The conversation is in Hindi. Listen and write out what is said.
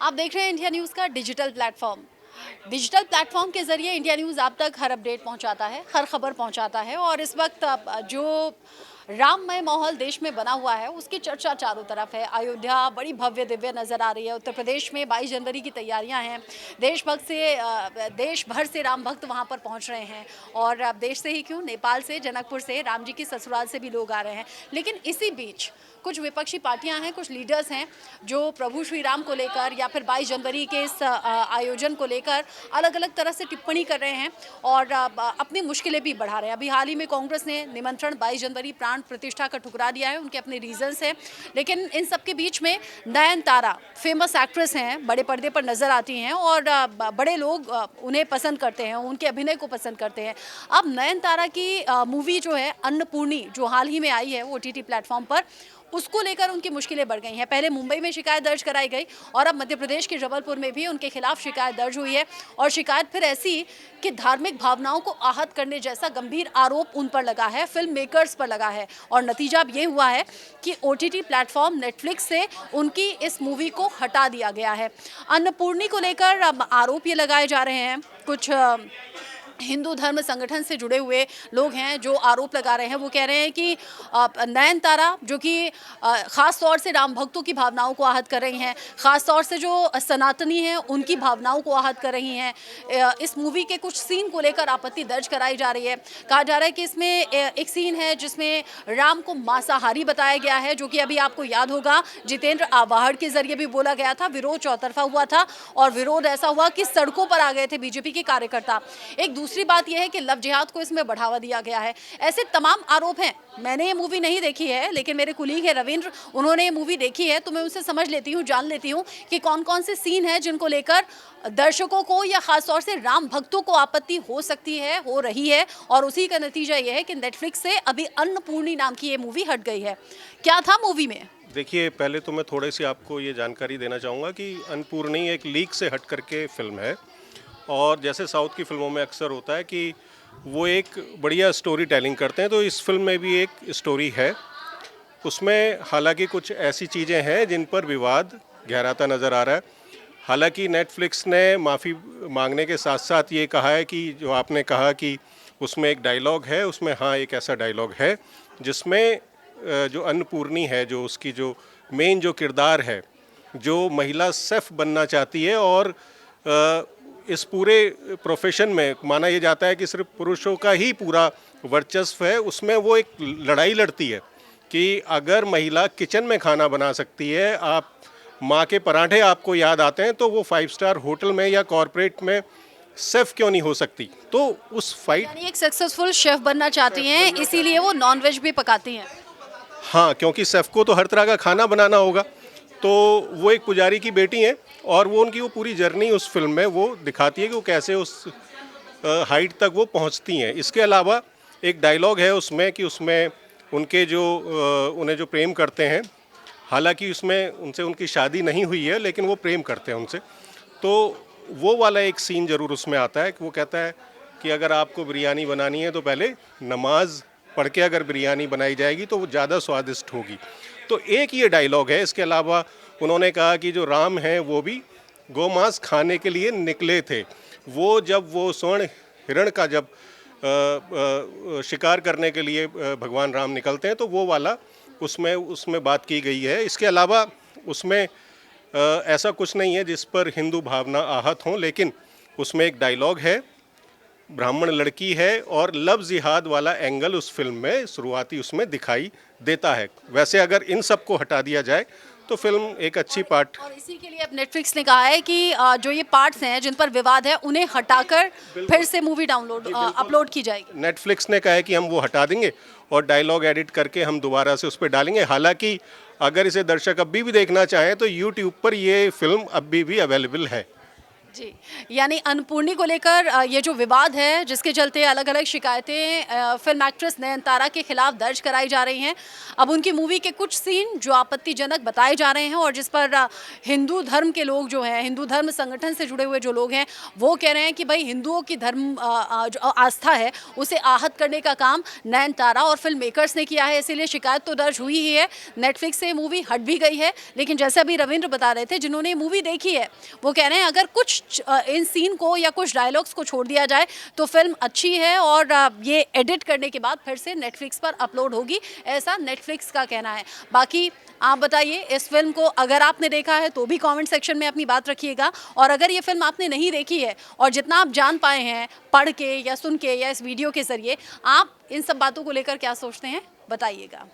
आप देख रहे हैं इंडिया न्यूज़ का डिजिटल प्लेटफॉर्म। डिजिटल प्लेटफॉर्म के ज़रिए इंडिया न्यूज़ आप तक हर अपडेट पहुंचाता है, हर खबर पहुंचाता है। और इस वक्त जो राममय माहौल देश में बना हुआ है उसकी चर्चा चारों तरफ है। अयोध्या बड़ी भव्य दिव्य नज़र आ रही है। उत्तर प्रदेश में 22 जनवरी की तैयारियां हैं। देश भर से राम भक्त वहां पर पहुंच रहे हैं। और अब देश से ही क्यों, नेपाल से, जनकपुर से, राम जी की ससुराल से भी लोग आ रहे हैं। लेकिन इसी बीच कुछ विपक्षी पार्टियां हैं, कुछ लीडर्स हैं जो प्रभु श्री राम को लेकर या फिर 22 जनवरी के इस आयोजन को लेकर अलग अलग तरह से टिप्पणी कर रहे हैं और अपनी मुश्किलें भी बढ़ा रहे हैं। अभी हाल ही में कांग्रेस ने निमंत्रण 22 जनवरी प्राण प्रतिष्ठा का ठुकरा दिया है। उनके अपने रीजंस हैं। लेकिन इन सब के बीच में नयनतारा फेमस एक्ट्रेस हैं, बड़े पर्दे पर नजर आती हैं और बड़े लोग उन्हें पसंद करते हैं, उनके अभिनय को पसंद करते हैं। अब नयनतारा की मूवी जो है अन्नपूर्णी, जो हाल ही में आई है OTT प्लेटफॉर्म पर, उसको लेकर उनकी मुश्किलें बढ़ गई हैं। पहले मुंबई में शिकायत दर्ज कराई गई और अब मध्य प्रदेश के जबलपुर में भी उनके खिलाफ शिकायत दर्ज हुई है। और शिकायत फिर ऐसी कि धार्मिक भावनाओं को आहत करने जैसा गंभीर आरोप उन पर लगा है, फिल्म मेकर्स पर लगा है। और नतीजा अब ये हुआ है कि OTT प्लेटफॉर्म नेटफ्लिक्स से उनकी इस मूवी को हटा दिया गया है। अन्नपूर्णी को लेकर अब आरोप ये लगाए जा रहे हैं। कुछ हिंदू धर्म संगठन से जुड़े हुए लोग हैं जो आरोप लगा रहे हैं। वो कह रहे हैं कि नयनतारा जो कि ख़ास तौर से राम भक्तों की भावनाओं को आहत कर रही हैं, ख़ास तौर से जो सनातनी हैं उनकी भावनाओं को आहत कर रही हैं। इस मूवी के कुछ सीन को लेकर आपत्ति दर्ज कराई जा रही है। कहा जा रहा है कि इसमें एक सीन है जिसमें राम को मांसाहारी बताया गया है, जो कि अभी आपको याद होगा जितेंद्र आवाहड़ के जरिए भी बोला गया था। विरोध चौतरफा हुआ था और विरोध ऐसा हुआ कि सड़कों पर आ गए थे बीजेपी के कार्यकर्ता। एक दूसरी बात यह है कि लव जिहाद को इसमें बढ़ावा दिया गया है। ऐसे तमाम आरोप हैं। मैंने ये मूवी नहीं देखी है, लेकिन मेरे कुलीग है रविंद्र, उन्होंने ये मूवी देखी है, तो मैं उनसे समझ लेती हूँ, जान लेती हूँ कि कौन कौन से सीन हैं जिनको लेकर दर्शकों को या खासतौर से राम भक्तों को आपत्ति हो सकती है, हो रही है। और उसी का नतीजा यह है कि नेटफ्लिक्स से अभी अन्नपूर्णी नाम की ये मूवी हट गई है। क्या था मूवी में? देखिए, पहले तो मैं थोड़ी सी आपको ये जानकारी देना चाहूँगा कि अन्नपूर्णी एक लीक से हट करके फिल्म है। और जैसे साउथ की फिल्मों में अक्सर होता है कि वो एक बढ़िया स्टोरी टेलिंग करते हैं, तो इस फिल्म में भी एक स्टोरी है। उसमें हालांकि कुछ ऐसी चीज़ें हैं जिन पर विवाद गहराता नज़र आ रहा है। हालांकि नेटफ्लिक्स ने माफ़ी मांगने के साथ साथ ये कहा है कि जो आपने कहा कि उसमें एक डायलॉग है, उसमें हाँ एक ऐसा डायलॉग है जिसमें जो अन्नपूर्णी है, जो उसकी जो मेन जो किरदार है, जो महिला शेफ़ बनना चाहती है और इस पूरे प्रोफेशन में माना ये जाता है कि सिर्फ पुरुषों का ही पूरा वर्चस्व है, उसमें वो एक लड़ाई लड़ती है कि अगर महिला किचन में खाना बना सकती है, आप माँ के पराठे आपको याद आते हैं, तो वो 5 स्टार होटल में या कॉरपोरेट में शेफ़ क्यों नहीं हो सकती। तो उस फाइट, यानी एक सक्सेसफुल शेफ बनना चाहती हैं, इसीलिए वो नॉनवेज भी पकाती हैं। हाँ, क्योंकि शेफ़ को तो हर तरह का खाना बनाना होगा। तो वो एक पुजारी की बेटी हैं और वो उनकी वो पूरी जर्नी उस फिल्म में वो दिखाती है कि वो कैसे उस हाइट तक वो पहुंचती हैं। इसके अलावा एक डायलॉग है उसमें कि उसमें उनके जो उन्हें जो प्रेम करते हैं, हालांकि उसमें उनसे उनकी शादी नहीं हुई है, लेकिन वो प्रेम करते हैं उनसे। तो वो वाला एक सीन ज़रूर उसमें आता है कि वो कहता है कि अगर आपको बिरयानी बनानी है तो पहले नमाज पढ़ के अगर बिरयानी बनाई जाएगी तो वो ज़्यादा स्वादिष्ट होगी। तो एक ये डायलॉग है। इसके अलावा उन्होंने कहा कि जो राम हैं वो भी गोमांस खाने के लिए निकले थे। वो जब वो स्वर्ण हिरण का जब शिकार करने के लिए भगवान राम निकलते हैं, तो वो वाला उसमें बात की गई है। इसके अलावा उसमें ऐसा कुछ नहीं है जिस पर हिंदू भावना आहत हों, लेकिन उसमें एक डायलॉग है, ब्राह्मण लड़की है और लव जिहाद वाला एंगल उस फिल्म में शुरुआती उसमें दिखाई देता है। वैसे अगर इन सब को हटा दिया जाए तो फिल्म एक अच्छी पार्ट। और इसी के लिए अब नेटफ्लिक्स ने कहा है कि जो ये पार्ट्स हैं जिन पर विवाद है उन्हें हटाकर फिर से मूवी अपलोड की जाएगी। नेटफ्लिक्स ने कहा है कि हम वो हटा देंगे और डायलॉग एडिट करके हम दोबारा से उस पर डालेंगे। हालांकि अगर इसे दर्शक अभी भी देखना चाहें तो यूट्यूब पर ये फिल्म अभी भी अवेलेबल है। जी, यानी अन्नपूर्णी को लेकर ये जो विवाद है जिसके चलते अलग अलग शिकायतें फिल्म एक्ट्रेस नयनतारा के खिलाफ दर्ज कराई जा रही हैं। अब उनकी मूवी के कुछ सीन जो आपत्तिजनक बताए जा रहे हैं और जिस पर हिंदू धर्म के लोग जो हैं, हिंदू धर्म संगठन से जुड़े हुए जो लोग हैं, वो कह रहे हैं कि भाई हिंदुओं की धर्म जो आस्था है उसे आहत करने का काम नयनतारा और फिल्म मेकर्स ने किया है, इसीलिए शिकायत तो दर्ज हुई ही है। नेटफ्लिक्स से मूवी हट भी गई है, लेकिन जैसे अभी रविंद्र बता रहे थे जिन्होंने मूवी देखी है, वो कह रहे हैं अगर कुछ इन सीन को या कुछ डायलॉग्स को छोड़ दिया जाए तो फिल्म अच्छी है और ये एडिट करने के बाद फिर से नेटफ्लिक्स पर अपलोड होगी, ऐसा नेटफ्लिक्स का कहना है। बाकी आप बताइए इस फिल्म को अगर आपने देखा है तो भी कमेंट सेक्शन में अपनी बात रखिएगा, और अगर ये फिल्म आपने नहीं देखी है और जितना आप जान पाए हैं पढ़ के या सुन के या इस वीडियो के जरिए, आप इन सब बातों को लेकर क्या सोचते हैं बताइएगा।